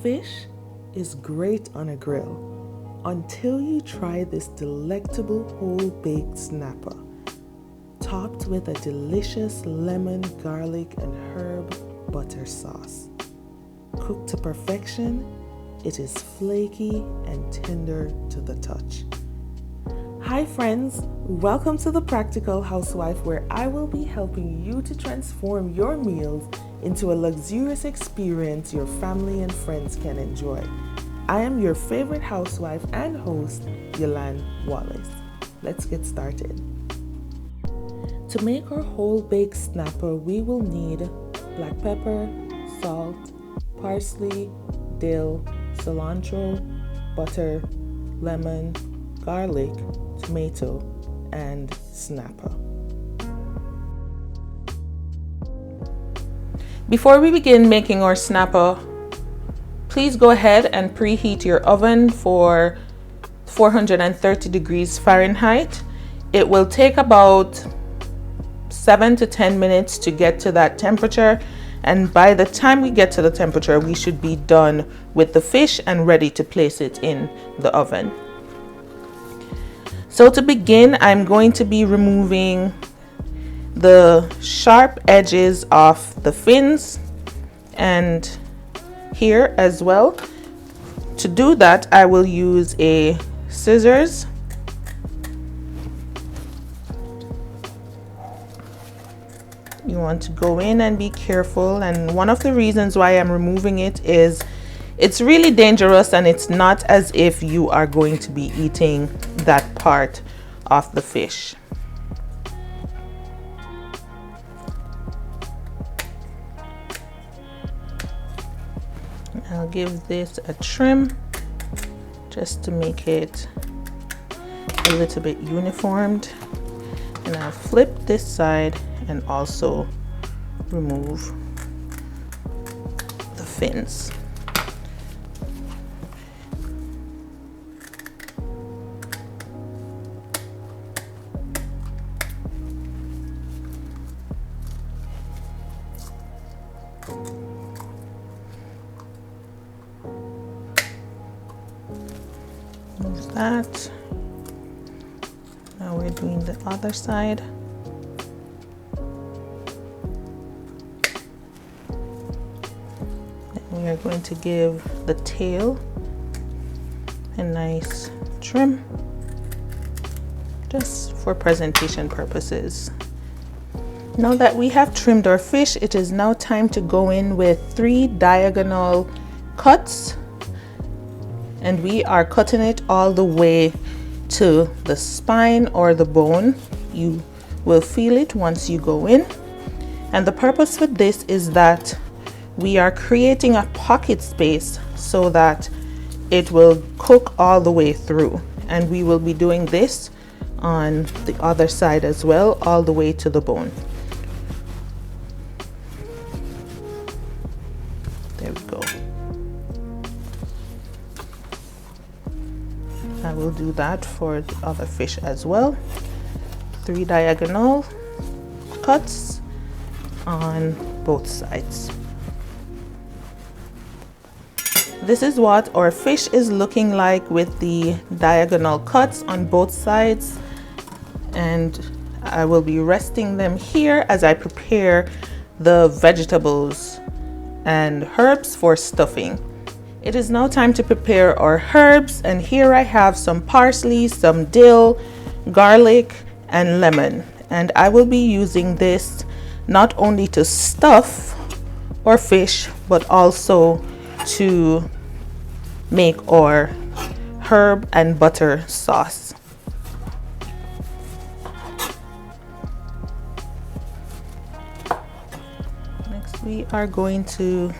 Fish is great on a grill until you try this delectable whole-baked snapper, topped with a delicious lemon, garlic, and herb butter sauce. Cooked to perfection, it is flaky and tender to the touch. Hi friends, welcome to The Practical Housewife, where I will be helping you to transform your meals into a luxurious experience your family and friends can enjoy. I am your favorite housewife and host, Yolande Wallace. Let's get started. To make our whole baked snapper, we will need black pepper, salt, parsley, dill, cilantro, butter, lemon, garlic, tomato, and snapper. Before we begin making our snapper, please go ahead and preheat your oven for 430 degrees Fahrenheit. It will take about 7 to 10 minutes to get to that temperature, and by the time we get to the temperature, we should be done with the fish and ready to place it in the oven. So to begin, I'm going to be removing the sharp edges of the fins and here as well. To do that, I will use a scissors. You want to go in and be careful, and one of the reasons why I'm removing it is it's really dangerous, and it's not as if you are going to be eating that part of the fish. I'll give this a trim just to make it a little bit uniformed, and I'll flip this side and also remove the fins. Move that. Now we're doing the other side. We are going to give the tail a nice trim just for presentation purposes. Now that we have trimmed our fish, it is now time to go in with 3 diagonal cuts, and we are cutting it all the way to the spine or the bone. You will feel it once you go in, and the purpose for this is that we are creating a pocket space so that it will cook all the way through, and we will be doing this on the other side as well, all the way to the bone. There we go. I will do that for the other fish as well. 3 diagonal cuts on both sides. This is what our fish is looking like with the diagonal cuts on both sides, and I will be resting them here as I prepare the vegetables and herbs for stuffing. It is now time to prepare our herbs, and here I have some parsley, some dill, garlic, and lemon, and I will be using this not only to stuff our fish but also to make our herb and butter sauce. Next, we are going to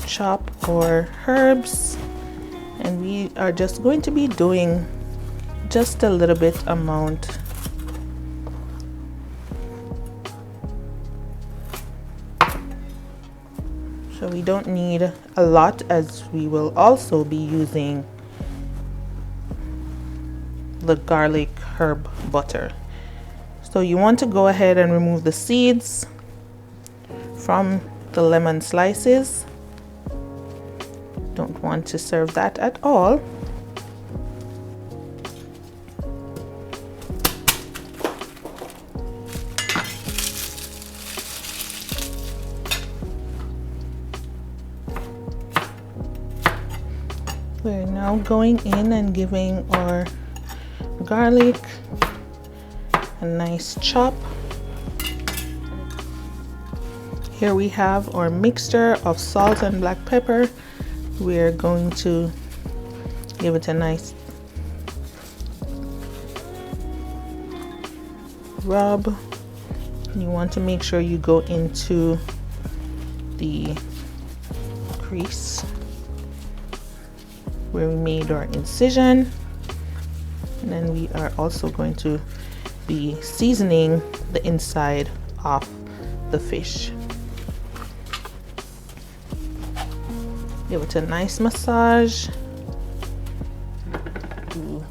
chop our herbs, and we are just going to be doing just a little bit amount. So we don't need a lot, as we will also be using the garlic herb butter. So you want to go ahead and remove the seeds from the lemon slices. Don't want to serve that at all. We're now going in and giving our garlic a nice chop. Here we have our mixture of salt and black pepper. We're going to give it a nice rub. You want to make sure you go into the crease where we made our incision, and then we are also going to be seasoning the inside of the fish. Give it a nice massage to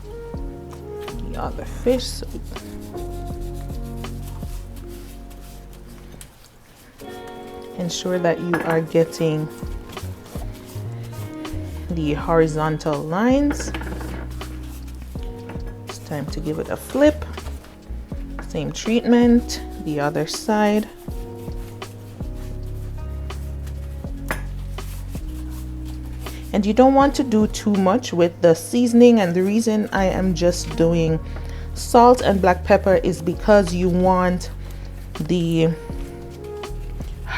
the other fish. Ensure that you are getting the horizontal lines. It's time to give it a flip. Same treatment, the other side. And you don't want to do too much with the seasoning, and the reason I am just doing salt and black pepper is because you want the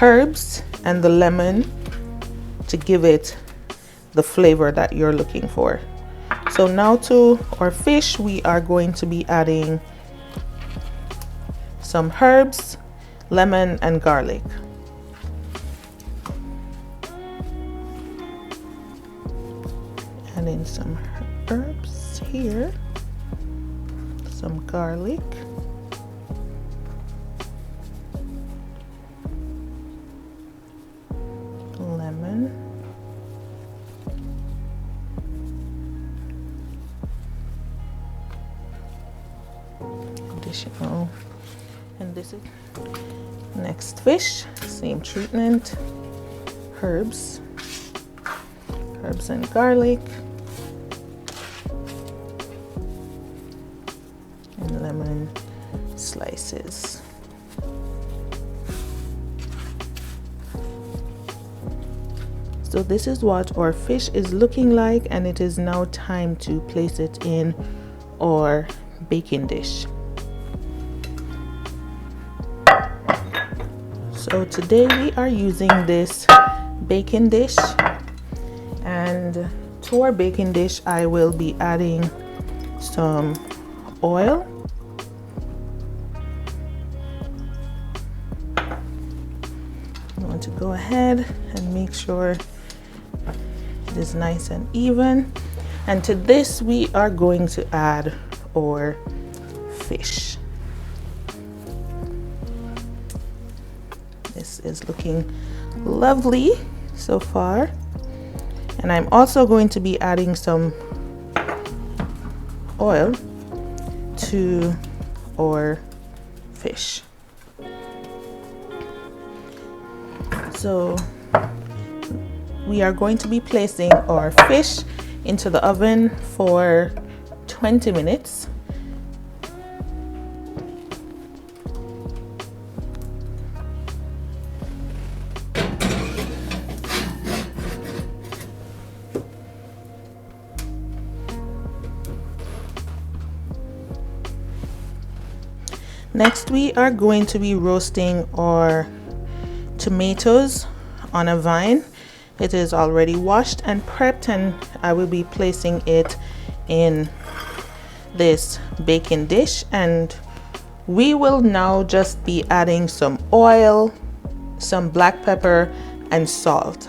herbs and the lemon to give it the flavor that you're looking for. So now to our fish, we are going to be adding some herbs, lemon, and garlic. Adding some herbs here, some garlic, lemon, additional, and this is next fish, same treatment, herbs and garlic, and lemon slices. So this is what our fish is looking like, and it is now time to place it in our baking dish. So today we are using this baking dish, and to our baking dish I will be adding some oil, you want to go ahead and make sure it is nice and even. And to this we are going to add our fish. This is looking lovely so far. And I'm also going to be adding some oil to our fish. So we are going to be placing our fish into the oven for 20 minutes. Next, we are going to be roasting our tomatoes on a vine. It is already washed and prepped, and I will be placing it in this baking dish. And we will now just be adding some oil, some black pepper, and salt.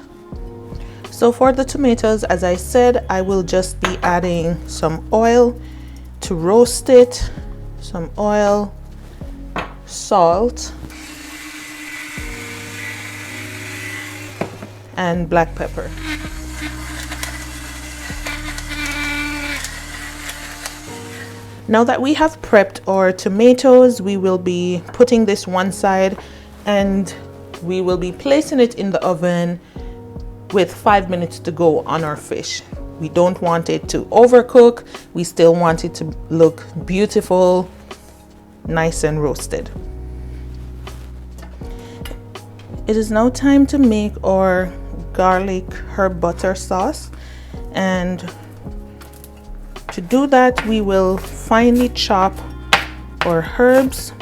So for the tomatoes, as I said, I will just be adding some oil to roast it, some oil, salt, and black pepper. Now that we have prepped our tomatoes, we will be putting this one side, and we will be placing it in the oven with 5 minutes to go on our fish. We don't want it to overcook. We still want it to look beautiful, nice and roasted. It is now time to make our garlic herb butter sauce, and to do that we will finely chop our herbs.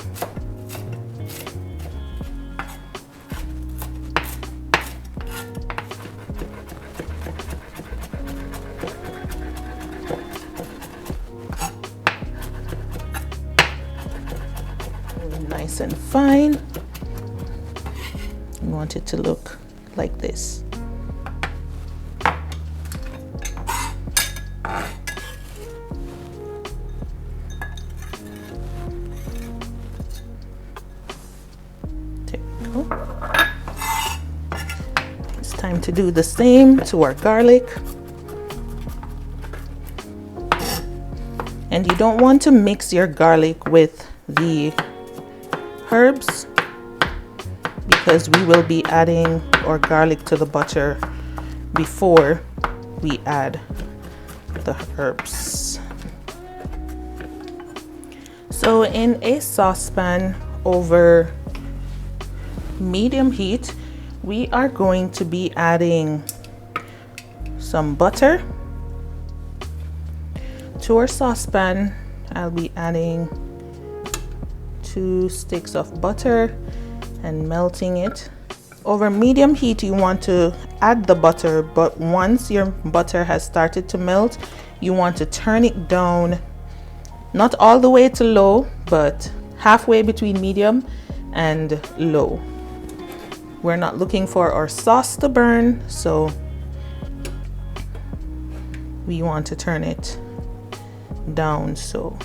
Nice and fine. You want it to look like this. There we go. It's time to do the same to our garlic. And you don't want to mix your garlic with the herbs, because we will be adding our garlic to the butter before we add the herbs. So in a saucepan over medium heat, we are going to be adding some butter. To our saucepan, I'll be adding 2 sticks of butter and melting it. Over medium heat you want to add the butter, but once your butter has started to melt, you want to turn it down, not all the way to low, but halfway between medium and low. We're not looking for our sauce to burn, so we want to turn it down so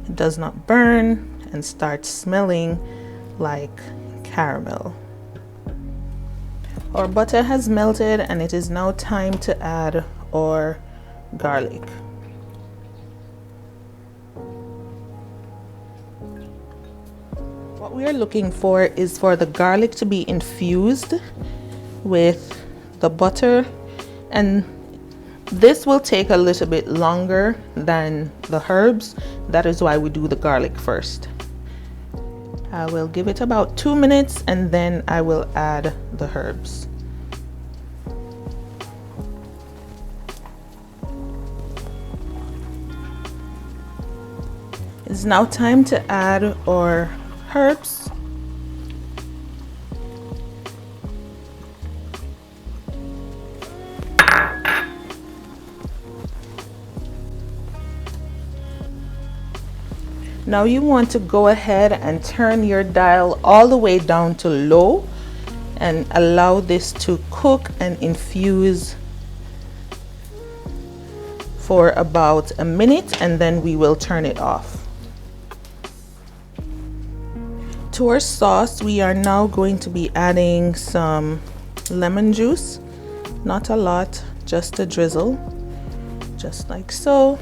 it does not burn and start smelling like caramel. Our butter has melted and it is now time to add our garlic. What we are looking for is for the garlic to be infused with the butter, and this will take a little bit longer than the herbs. That is why we do the garlic first. I will give it about 2 minutes and then I will add the herbs. It's now time to add our herbs. Now you want to go ahead and turn your dial all the way down to low and allow this to cook and infuse for about a minute, and then we will turn it off. To our sauce, we are now going to be adding some lemon juice, not a lot, just a drizzle, just like so.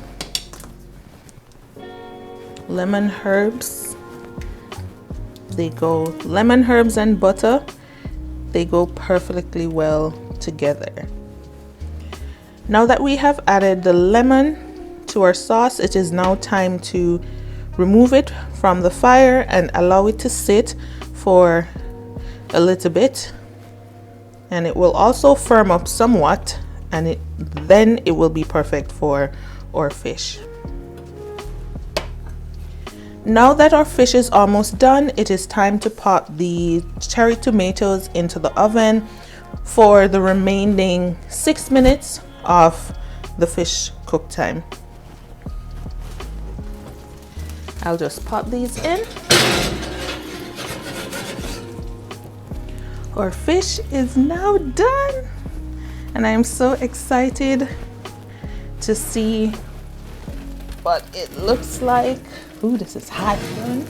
Lemon herbs, lemon herbs and butter, they go perfectly well together. Now that we have added the lemon to our sauce, it is now time to remove it from the fire and allow it to sit for a little bit, and it will also firm up somewhat, and then it will be perfect for our fish. Now that our fish is almost done, it is time to pop the cherry tomatoes into the oven for the remaining 6 minutes of the fish cook time. I'll just pop these in. Our fish is now done, and I am so excited to see what it looks like. Ooh, this is hot, man.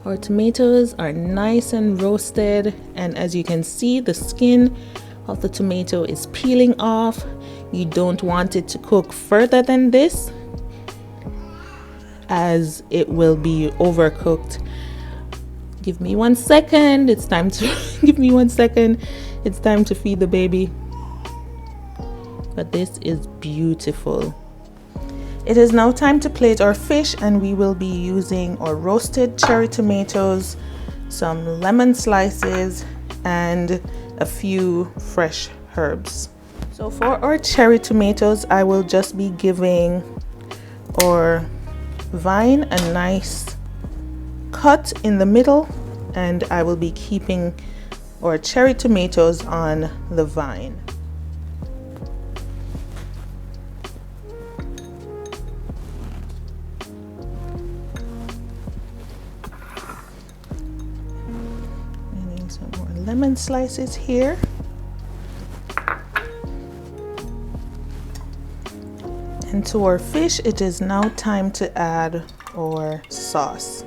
Our tomatoes are nice and roasted, and as you can see, the skin of the tomato is peeling off. You don't want it to cook further than this, as it will be overcooked. Give me 1 second. It's time to give me 1 second. It's time to feed the baby. But this is beautiful. It is now time to plate our fish, and we will be using our roasted cherry tomatoes, some lemon slices, and a few fresh herbs. So for our cherry tomatoes, I will just be giving our vine a nice cut in the middle, and I will be keeping our cherry tomatoes on the vine. Adding some more lemon slices here. And to our fish, it is now time to add our sauce.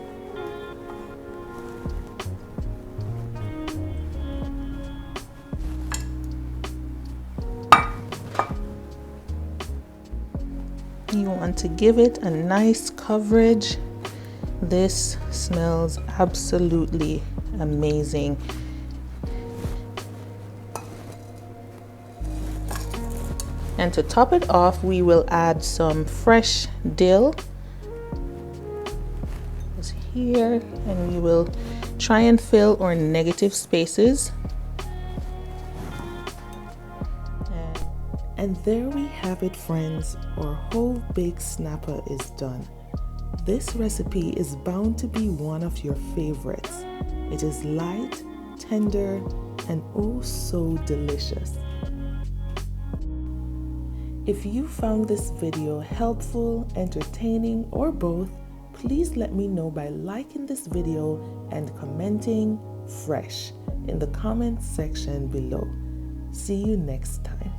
You want to give it a nice coverage. This smells absolutely amazing. And to top it off, we will add some fresh dill. It's here, and we will try and fill our negative spaces. And there we have it, friends. Our whole baked snapper is done. This recipe is bound to be one of your favorites. It is light, tender, and oh so delicious. If you found this video helpful, entertaining, or both, please let me know by liking this video and commenting "fresh" in the comments section below. See you next time.